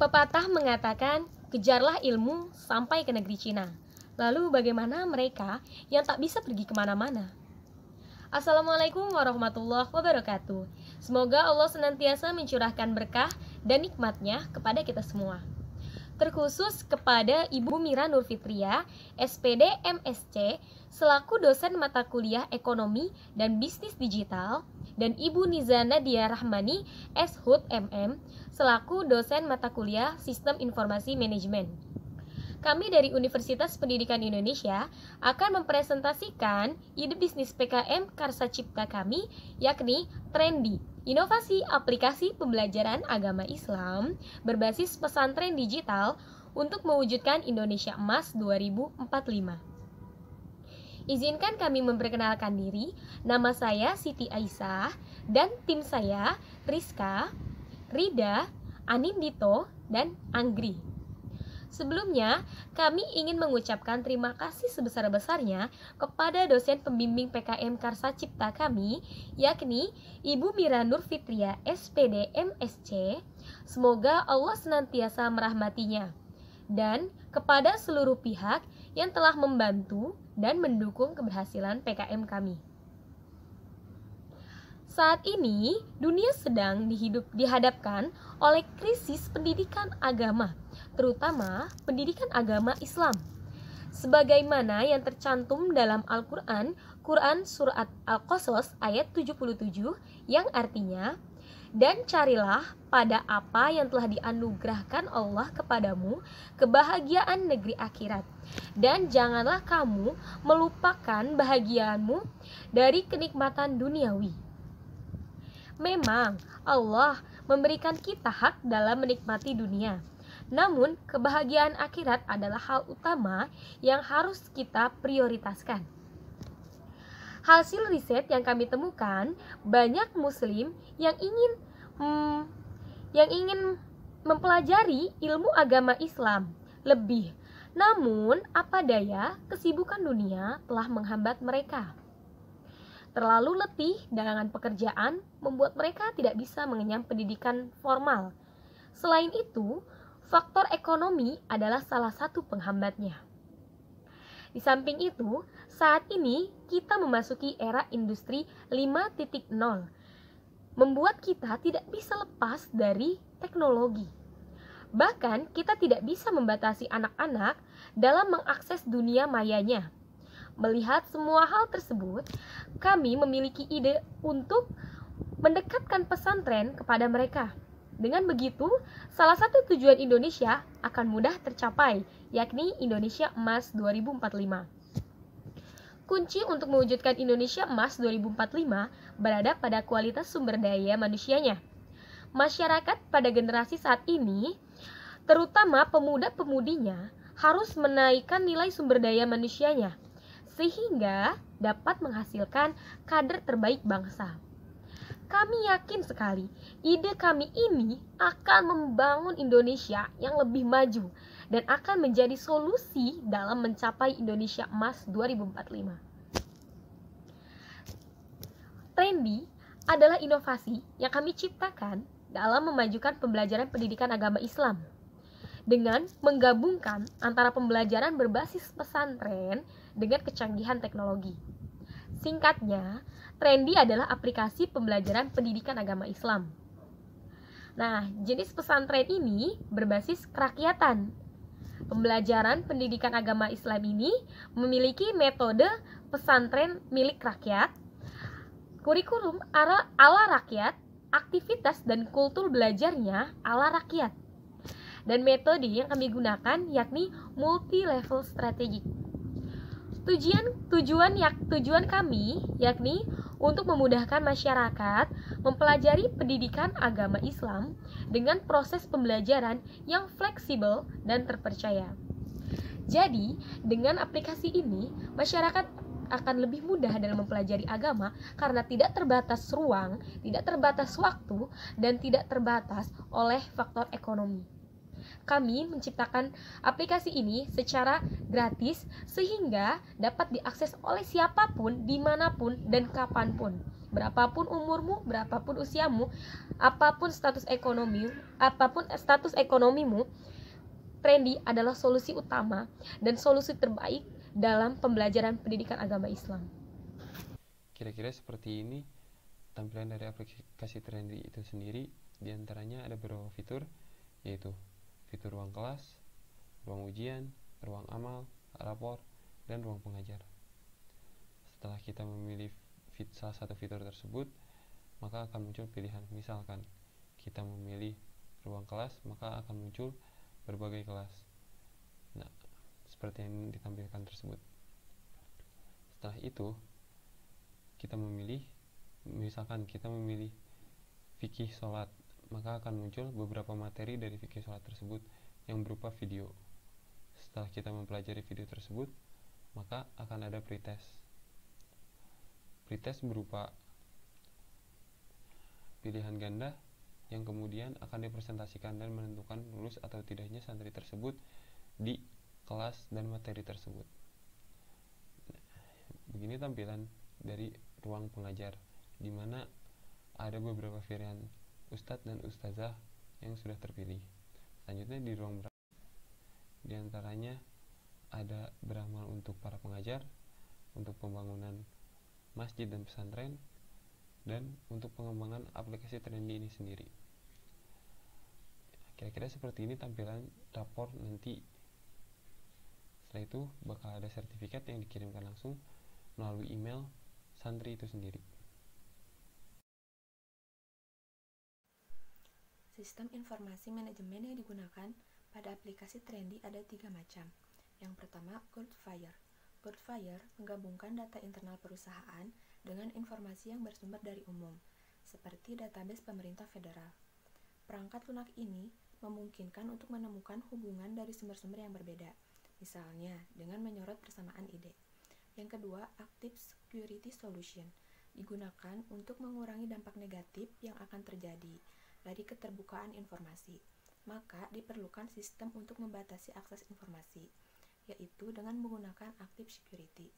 Pepatah mengatakan, kejarlah ilmu sampai ke negeri Cina. Lalu bagaimana mereka yang tak bisa pergi kemana-mana? Assalamualaikum warahmatullahi wabarakatuh. Semoga Allah senantiasa mencurahkan berkah dan nikmatnya kepada kita semua. Terkhusus kepada Ibu Mira Nurfitria, SPD MSc, selaku dosen mata kuliah Ekonomi dan Bisnis Digital, dan Ibu Niza Nadia Rahmani, SHUT MM, selaku dosen mata kuliah Sistem Informasi Manajemen. Kami dari Universitas Pendidikan Indonesia akan mempresentasikan ide bisnis PKM Karsa Cipta kami, yakni Trendy, inovasi aplikasi pembelajaran agama Islam berbasis pesantren digital untuk mewujudkan Indonesia Emas 2045. Izinkan kami memperkenalkan diri. Nama saya Siti Aisyah dan tim saya Rizka, Rida, Anindito, dan Anggri. Sebelumnya, kami ingin mengucapkan terima kasih sebesar-besarnya kepada dosen pembimbing PKM Karsa Cipta kami, yakni Ibu Mira Nurfitria, SPD MSc. Semoga Allah senantiasa merahmatinya. Dan kepada seluruh pihak yang telah membantu dan mendukung keberhasilan PKM kami. Saat ini, dunia sedang dihadapkan oleh krisis pendidikan agama, terutama pendidikan agama Islam. Sebagaimana yang tercantum dalam Al-Quran, Quran Surat Al-Qasas ayat 77, yang artinya, dan carilah pada apa yang telah dianugerahkan Allah kepadamu kebahagiaan negeri akhirat, dan janganlah kamu melupakan bahagiamu dari kenikmatan duniawi. Memang Allah memberikan kita hak dalam menikmati dunia, namun kebahagiaan akhirat adalah hal utama yang harus kita prioritaskan. Hasil riset yang kami temukan, banyak muslim yang ingin mempelajari ilmu agama Islam lebih. Namun, apa daya, kesibukan dunia telah menghambat mereka. Terlalu letih dengan pekerjaan membuat mereka tidak bisa mengenyam pendidikan formal. Selain itu, faktor ekonomi adalah salah satu penghambatnya. Di samping itu, saat ini kita memasuki era industri 5.0, membuat kita tidak bisa lepas dari teknologi. Bahkan kita tidak bisa membatasi anak-anak dalam mengakses dunia mayanya. Melihat semua hal tersebut, kami memiliki ide untuk mendekatkan pesantren kepada mereka. Dengan begitu, salah satu tujuan Indonesia akan mudah tercapai, yakni Indonesia Emas 2045. Kunci untuk mewujudkan Indonesia Emas 2045 berada pada kualitas sumber daya manusianya. Masyarakat pada generasi saat ini, terutama pemuda-pemudinya, harus menaikkan nilai sumber daya manusianya, sehingga dapat menghasilkan kader terbaik bangsa. Kami yakin sekali, ide kami ini akan membangun Indonesia yang lebih maju dan akan menjadi solusi dalam mencapai Indonesia Emas 2045. Trendy adalah inovasi yang kami ciptakan dalam memajukan pembelajaran pendidikan agama Islam dengan menggabungkan antara pembelajaran berbasis pesantren dengan kecanggihan teknologi. Singkatnya, Trendy adalah aplikasi pembelajaran pendidikan agama Islam. Nah, jenis pesantren ini berbasis kerakyatan. Pembelajaran pendidikan agama Islam ini memiliki metode pesantren milik rakyat, kurikulum ala rakyat, aktivitas dan kultur belajarnya ala rakyat. Dan metode yang kami gunakan yakni multi-level strategic. Tujuan kami yakni untuk memudahkan masyarakat mempelajari pendidikan agama Islam dengan proses pembelajaran yang fleksibel dan terpercaya. Jadi, dengan aplikasi ini, masyarakat akan lebih mudah dalam mempelajari agama karena tidak terbatas ruang, tidak terbatas waktu, dan tidak terbatas oleh faktor ekonomi. Kami menciptakan aplikasi ini secara gratis sehingga dapat diakses oleh siapapun, dimanapun, dan kapanpun. berapapun umurmu, berapapun usiamu, apapun status ekonomimu, Trendy adalah solusi utama dan solusi terbaik dalam pembelajaran pendidikan agama Islam. Kira-kira seperti ini tampilan dari aplikasi Trendy itu sendiri. Di antaranya ada beberapa fitur, yaitu fitur ruang kelas, ruang ujian, ruang amal, rapor, dan ruang pengajar. Setelah kita memilih salah satu fitur tersebut, maka akan muncul pilihan. Misalkan kita memilih ruang kelas, maka akan muncul berbagai kelas. Nah, seperti yang ditampilkan tersebut. Setelah itu, kita memilih, misalkan kita memilih fikih sholat, maka akan muncul beberapa materi dari fikih sholat tersebut yang berupa video. Setelah kita mempelajari video tersebut, maka akan ada pretest. Pretest berupa pilihan ganda yang kemudian akan dipresentasikan dan menentukan lulus atau tidaknya santri tersebut di kelas dan materi tersebut. Begini tampilan dari ruang pengajar, di mana ada beberapa varian ustadz dan ustazah yang sudah terpilih. Selanjutnya di ruang di antaranya ada beramal untuk para pengajar, untuk pembangunan masjid dan pesantren, dan untuk pengembangan aplikasi Trendy ini sendiri. Kira-kira seperti ini tampilan rapor nanti. Setelah itu bakal ada sertifikat yang dikirimkan langsung melalui email santri itu sendiri. Sistem informasi manajemen yang digunakan pada aplikasi Trendy ada 3 macam. Yang pertama, Goldfire. Goldfire menggabungkan data internal perusahaan dengan informasi yang bersumber dari umum, seperti database pemerintah federal. Perangkat lunak ini memungkinkan untuk menemukan hubungan dari sumber-sumber yang berbeda, misalnya dengan menyorot persamaan ide. Yang kedua, Active Security Solution, digunakan untuk mengurangi dampak negatif yang akan terjadi dari keterbukaan informasi. Maka diperlukan sistem untuk membatasi akses informasi, yaitu dengan menggunakan Active Security,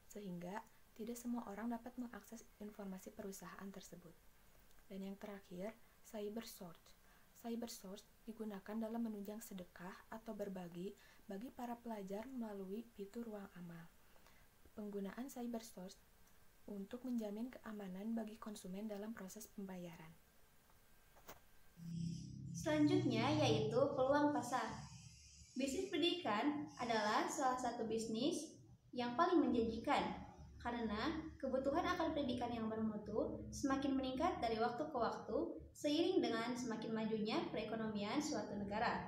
sehingga tidak semua orang dapat mengakses informasi perusahaan tersebut. Dan yang terakhir, CyberSource. CyberSource digunakan dalam menunjang sedekah atau berbagi bagi para pelajar melalui fitur ruang amal. Penggunaan CyberSource untuk menjamin keamanan bagi konsumen dalam proses pembayaran. Selanjutnya yaitu peluang pasar. Bisnis pendidikan adalah salah satu bisnis yang paling menjanjikan karena kebutuhan akan pendidikan yang bermutu semakin meningkat dari waktu ke waktu seiring dengan semakin majunya perekonomian suatu negara.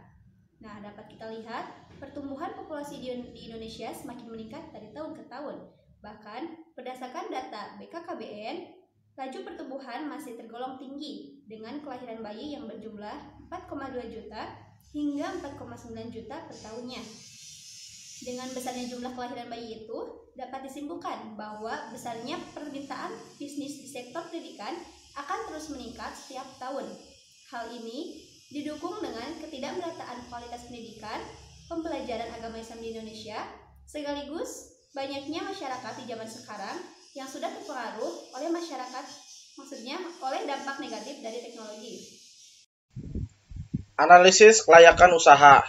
Nah, dapat kita lihat pertumbuhan populasi di Indonesia semakin meningkat dari tahun ke tahun. Bahkan berdasarkan data BKKBN, laju pertumbuhan masih tergolong tinggi dengan kelahiran bayi yang berjumlah 4,2 juta hingga 4,9 juta per tahunnya. Dengan besarnya jumlah kelahiran bayi itu, dapat disimpulkan bahwa besarnya permintaan bisnis di sektor pendidikan akan terus meningkat setiap tahun. Hal ini didukung dengan ketidakmerataan kualitas pendidikan, pembelajaran agama Islam di Indonesia, sekaligus banyaknya masyarakat di zaman sekarang yang sudah terpengaruh oleh oleh dampak negatif dari teknologi. Analisis kelayakan usaha.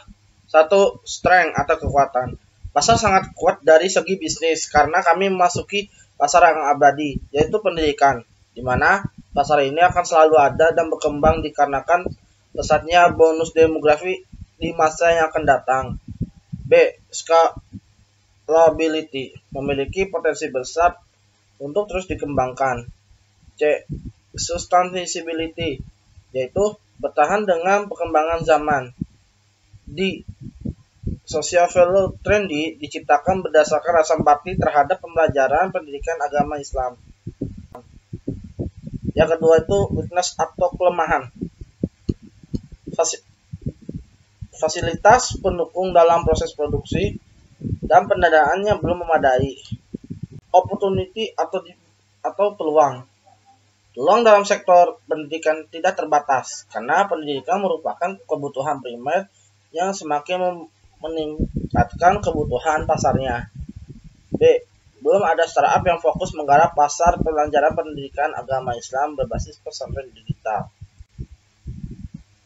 1. Strength atau kekuatan. Pasar sangat kuat dari segi bisnis karena kami memasuki pasar yang abadi, yaitu pendidikan, di mana pasar ini akan selalu ada dan berkembang dikarenakan pesatnya bonus demografi di masa yang akan datang. B. Scalability, memiliki potensi besar untuk terus dikembangkan. C. Sustainability, yaitu bertahan dengan perkembangan zaman. D. Social value Trendy diciptakan berdasarkan rasa empati terhadap pembelajaran pendidikan agama Islam. Yang kedua itu weakness atau kelemahan. Fasilitas pendukung dalam proses produksi dan pendanaannya belum memadai. Opportunity atau peluang. Peluang dalam sektor pendidikan tidak terbatas karena pendidikan merupakan kebutuhan primer yang semakin meningkatkan kebutuhan pasarnya. B. belum ada startup yang fokus menggarap pasar pembelajaran pendidikan agama Islam berbasis pesantren digital.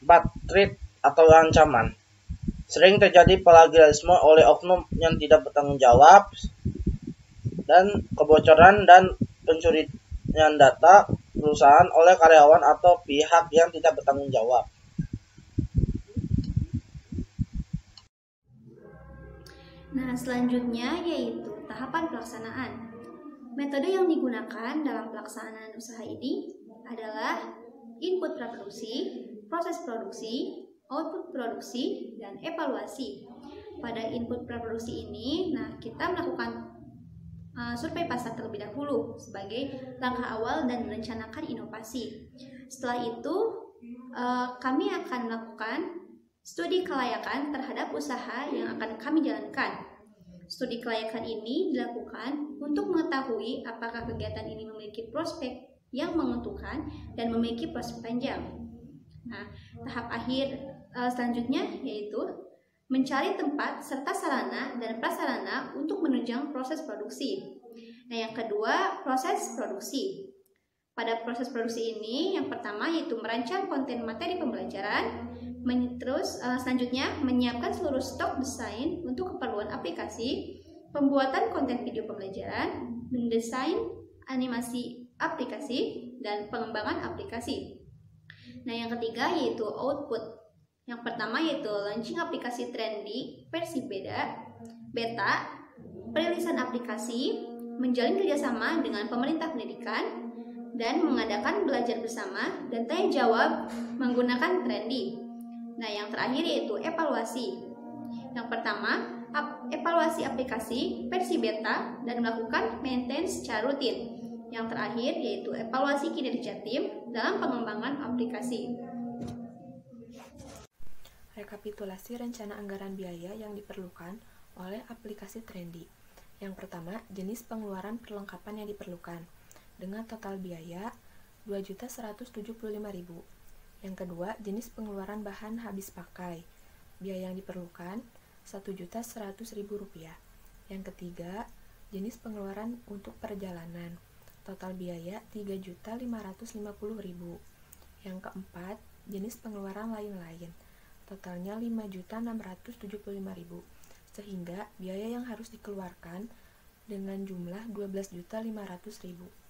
4. Threat atau ancaman. Sering terjadi plagiarisme oleh oknum yang tidak bertanggung jawab dan kebocoran dan pencurian data perusahaan oleh karyawan atau pihak yang tidak bertanggung jawab. Nah, selanjutnya yaitu tahapan pelaksanaan. Metode yang digunakan dalam pelaksanaan usaha ini adalah input praproduksi, proses produksi, output produksi, dan evaluasi. Pada input praproduksi ini, kita melakukan survei pasar terlebih dahulu sebagai langkah awal dan merencanakan inovasi. Setelah itu, kami akan melakukan studi kelayakan terhadap usaha yang akan kami jalankan. Studi kelayakan ini dilakukan untuk mengetahui apakah kegiatan ini memiliki prospek yang menguntungkan dan memiliki prospek panjang. Nah, tahap akhir selanjutnya yaitu mencari tempat serta sarana dan prasarana untuk menunjang proses produksi. Nah, yang kedua, proses produksi. Pada proses produksi ini, yang pertama yaitu merancang konten materi pembelajaran, terus selanjutnya menyiapkan seluruh stok desain untuk keperluan aplikasi, pembuatan konten video pembelajaran, mendesain animasi aplikasi, dan pengembangan aplikasi. Nah, yang ketiga yaitu output. Yang pertama yaitu launching aplikasi Trendy versi beta, perilisan aplikasi, menjalin kerjasama dengan pemerintah pendidikan, dan mengadakan belajar bersama dan tanya jawab menggunakan Trendy. Nah, yang terakhir yaitu evaluasi. Yang pertama, evaluasi aplikasi versi beta dan melakukan maintenance secara rutin. Yang terakhir yaitu evaluasi kinerja tim dalam pengembangan aplikasi. Rekapitulasi rencana anggaran biaya yang diperlukan oleh aplikasi Trendy. Yang pertama, jenis pengeluaran perlengkapan yang diperlukan dengan total biaya Rp2.175.000. Yang kedua, jenis pengeluaran bahan habis pakai. Biaya yang diperlukan Rp1.100.000. Yang ketiga, jenis pengeluaran untuk perjalanan. Total biaya Rp3.550.000. Yang keempat, jenis pengeluaran lain-lain. Totalnya Rp5.675.000. Sehingga biaya yang harus dikeluarkan dengan jumlah Rp12.500.000.